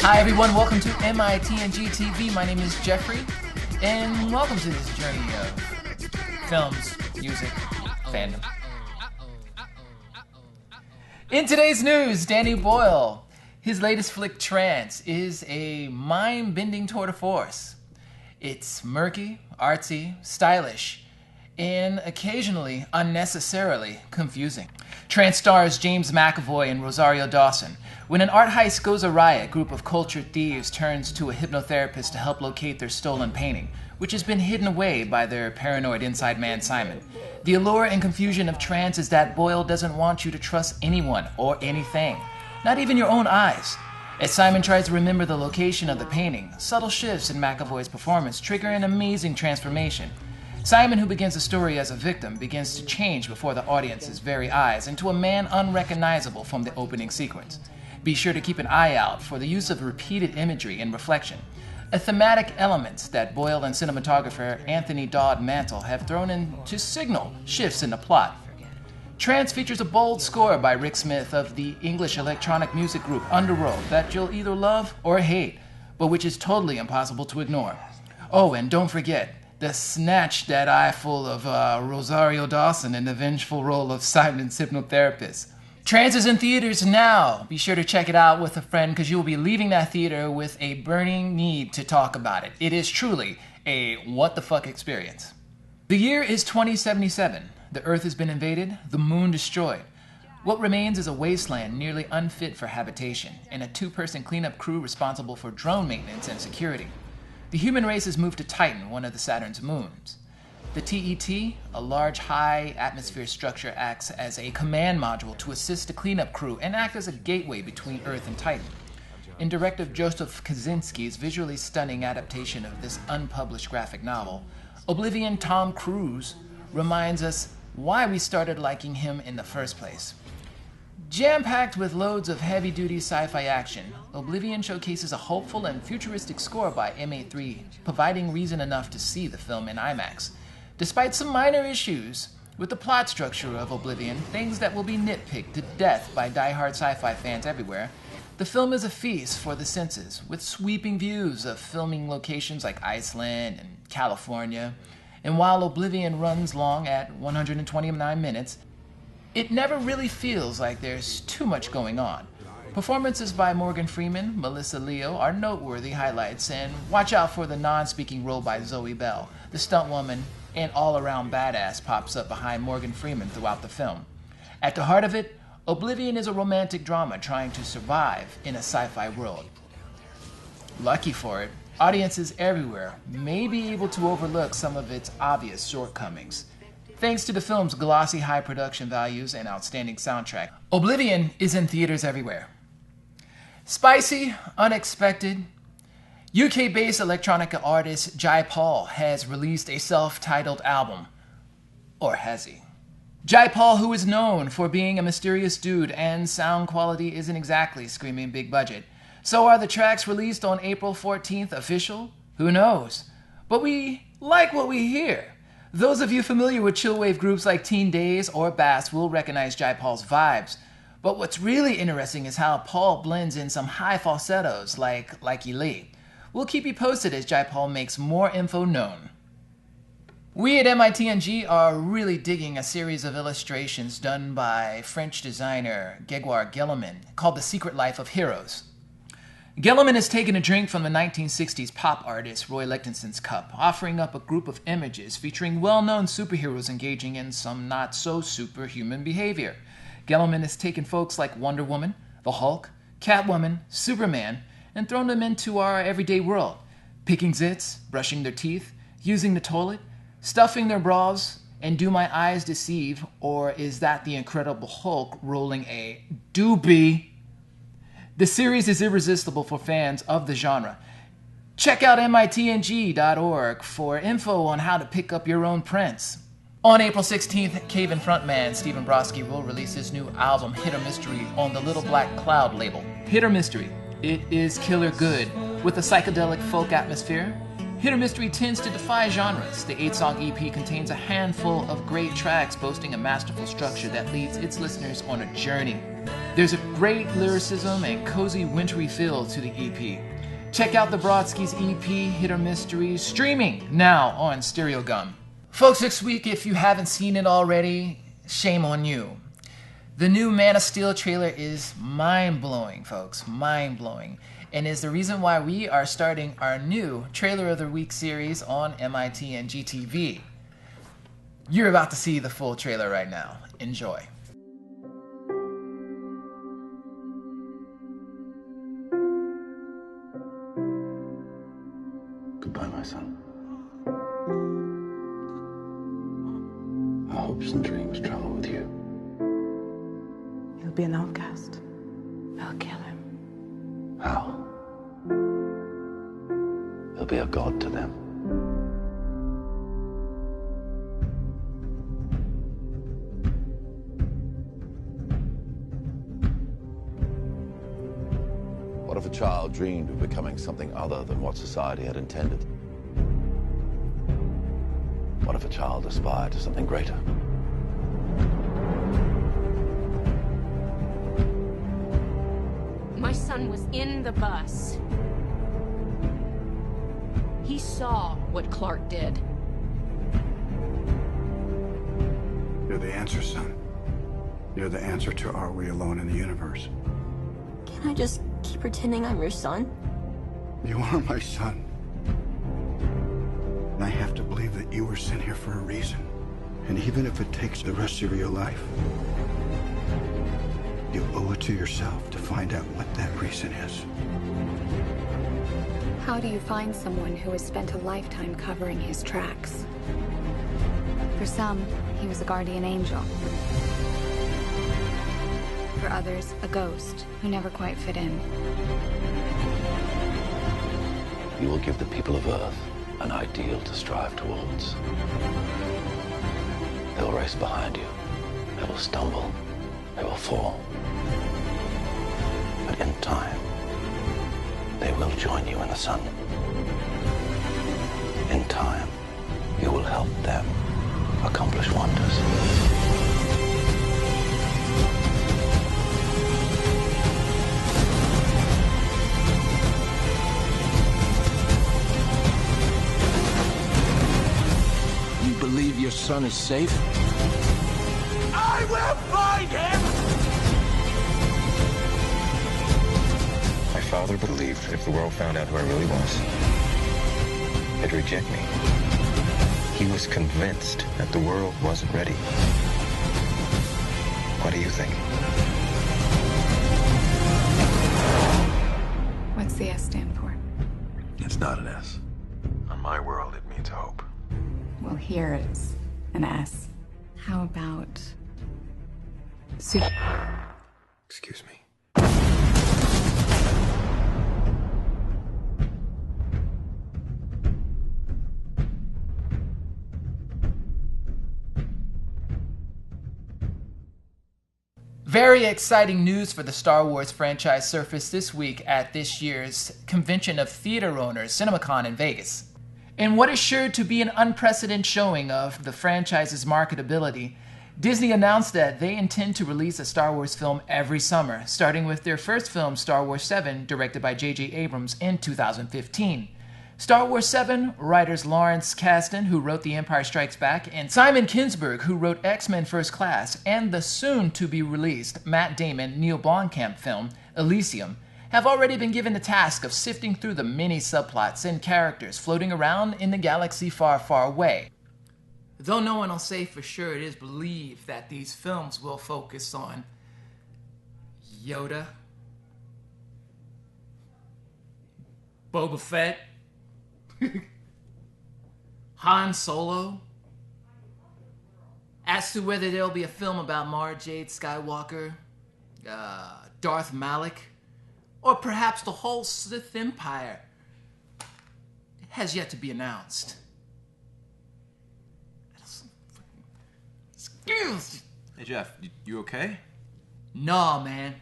Hi everyone, welcome to Mitng TV. My name is Jeffrey, and welcome to this journey of films, music, fandom. In today's news, Danny Boyle. His latest flick, Trance, is a mind-bending tour de force. It's murky, artsy, stylish, and occasionally unnecessarily confusing. Trance stars James McAvoy and Rosario Dawson. When an art heist goes awry, a group of cultured thieves turns to a hypnotherapist to help locate their stolen painting, which has been hidden away by their paranoid inside man Simon. The allure and confusion of Trance is that Boyle doesn't want you to trust anyone or anything, not even your own eyes. As Simon tries to remember the location of the painting, subtle shifts in McAvoy's performance trigger an amazing transformation. Simon, who begins the story as a victim, begins to change before the audience's very eyes into a man unrecognizable from the opening sequence. Be sure to keep an eye out for the use of repeated imagery and reflection, a thematic element that Boyle and cinematographer Anthony Dodd Mantle have thrown in to signal shifts in the plot. Trance features a bold score by Rick Smith of the English electronic music group Underworld that you'll either love or hate, but which is totally impossible to ignore. Oh, and don't forget, the snatch that eye full of Rosario Dawson in the vengeful role of Simon's hypnotherapist. Trance is in theaters now. Be sure to check it out with a friend because you will be leaving that theater with a burning need to talk about it. It is truly a what the fuck experience. The year is 2077. The Earth has been invaded, the moon destroyed. What remains is a wasteland nearly unfit for habitation, and a two-person cleanup crew responsible for drone maintenance and security. The human race has moved to Titan, one of the Saturn's moons. The TET, a large high-atmosphere structure, acts as a command module to assist the cleanup crew and act as a gateway between Earth and Titan. In director Joseph Kosinski's visually stunning adaptation of this unpublished graphic novel, Oblivion Tom Cruise reminds us why we started liking him in the first place. Jam-packed with loads of heavy-duty sci-fi action, Oblivion showcases a hopeful and futuristic score by MA3, providing reason enough to see the film in IMAX. Despite some minor issues with the plot structure of Oblivion, things that will be nitpicked to death by die-hard sci-fi fans everywhere, the film is a feast for the senses, with sweeping views of filming locations like Iceland and California. And while Oblivion runs long at 129 minutes, it never really feels like there's too much going on. Performances by Morgan Freeman, Melissa Leo are noteworthy highlights, and watch out for the non-speaking role by Zoe Bell. The stunt woman and all-around badass pops up behind Morgan Freeman throughout the film. At the heart of it, Oblivion is a romantic drama trying to survive in a sci-fi world. Lucky for it, audiences everywhere may be able to overlook some of its obvious shortcomings, thanks to the film's glossy high production values and outstanding soundtrack. Oblivion is in theaters everywhere. Spicy, unexpected, UK-based electronica artist Jai Paul has released a self-titled album. Or has he? Jai Paul, who is known for being a mysterious dude and sound quality isn't exactly screaming big budget. So are the tracks released on April 14th official? Who knows? But we like what we hear. Those of you familiar with chillwave groups like Teen Days or Bass will recognize Jai Paul's vibes. But what's really interesting is how Paul blends in some high falsettos like Lee. We'll keep you posted as Jai Paul makes more info known. We at Mitng are really digging a series of illustrations done by French designer Gregoire Guillemin called The Secret Life of Heroes. Guillemin has taken a drink from the 1960s pop artist Roy Lichtenstein's cup, offering up a group of images featuring well-known superheroes engaging in some not-so-superhuman behavior. Guillemin has taken folks like Wonder Woman, the Hulk, Catwoman, Superman, and thrown them into our everyday world, picking zits, brushing their teeth, using the toilet, stuffing their bras, and do my eyes deceive, or is that the Incredible Hulk rolling a doobie? The series is irresistible for fans of the genre. Check out mitng.org for info on how to pick up your own prints. On April 16th, Cave-In frontman Stephen Brodsky will release his new album, Hit or Mystery, on the Little Black Cloud label. Hit or Mystery. It is killer good. With a psychedelic folk atmosphere, Hit or Mystery tends to defy genres. The 8-song EP contains a handful of great tracks boasting a masterful structure that leads its listeners on a journey. There's a great lyricism and cozy wintry feel to the EP. Check out the Brodsky's EP, Hit or Mystery, streaming now on Stereo Gum. Folks, this week, if you haven't seen it already, shame on you. The new Man of Steel trailer is mind-blowing, folks, mind-blowing, and is the reason why we are starting our new Trailer of the Week series on MIT and GTV. You're about to see the full trailer right now. Enjoy. Goodbye, my son. Our hopes and dreams travel with you. He'll be an outcast. I'll kill him. How? He'll be a god to them. What if a child dreamed of becoming something other than what society had intended? What if a child aspired to something greater? My son was in the bus. He saw what Clark did. You're the answer, son. You're the answer to are we alone in the universe? Can I just keep pretending I'm your son? You are my son. And I have to believe that you were sent here for a reason. And even if it takes the rest of your life, you owe it to yourself to find out what that reason is. How do you find someone who has spent a lifetime covering his tracks? For some, he was a guardian angel. For others, a ghost who never quite fit in. You will give the people of Earth an ideal to strive towards. They will race behind you. They will stumble. They will fall. But in time, they will join you in the sun. In time, you will help them accomplish wonders. You believe your son is safe? I will find him! My father believed that if the world found out who I really was, they'd reject me. He was convinced that the world wasn't ready. What do you think? What's the S stand for? It's not an S. On my world, it means hope. Well, here it's an S. How about super? Excuse me. Very exciting news for the Star Wars franchise surfaced this week at this year's Convention of Theater Owners, CinemaCon in Vegas. In what is sure to be an unprecedented showing of the franchise's marketability, Disney announced that they intend to release a Star Wars film every summer, starting with their first film, Star Wars 7, directed by J.J. Abrams in 2015. Star Wars 7, writers Lawrence Kasdan, who wrote The Empire Strikes Back, and Simon Kinberg, who wrote X-Men First Class, and the soon-to-be-released Matt Damon, Neil Blomkamp film, Elysium, have already been given the task of sifting through the many subplots and characters floating around in the galaxy far, far away. Though no one will say for sure, it is believed that these films will focus on Yoda, Boba Fett, Han Solo. As to whether there'll be a film about Mara Jade Skywalker, Darth Malak, or perhaps the whole Sith Empire, has yet to be announced. Hey Jeff, you okay? Nah, man.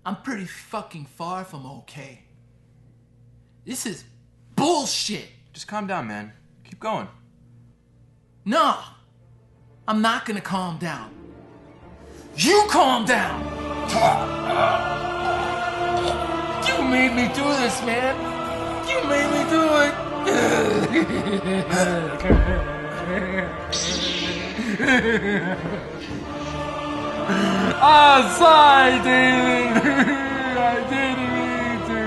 I'm pretty fucking far from okay. This is bullshit. Just calm down, man. Keep going. Nah, I'm not gonna calm down. You calm down! You made me do this, man. You made me do it. I'm sorry, David. I didn't mean to.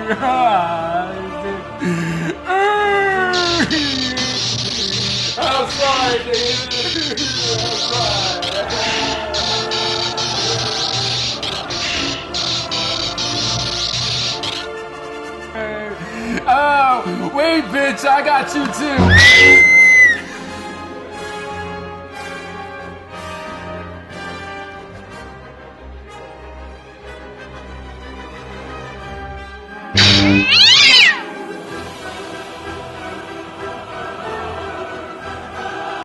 I'm sorry, David. I'm sorry. Oh, wait, bitch, I got you too.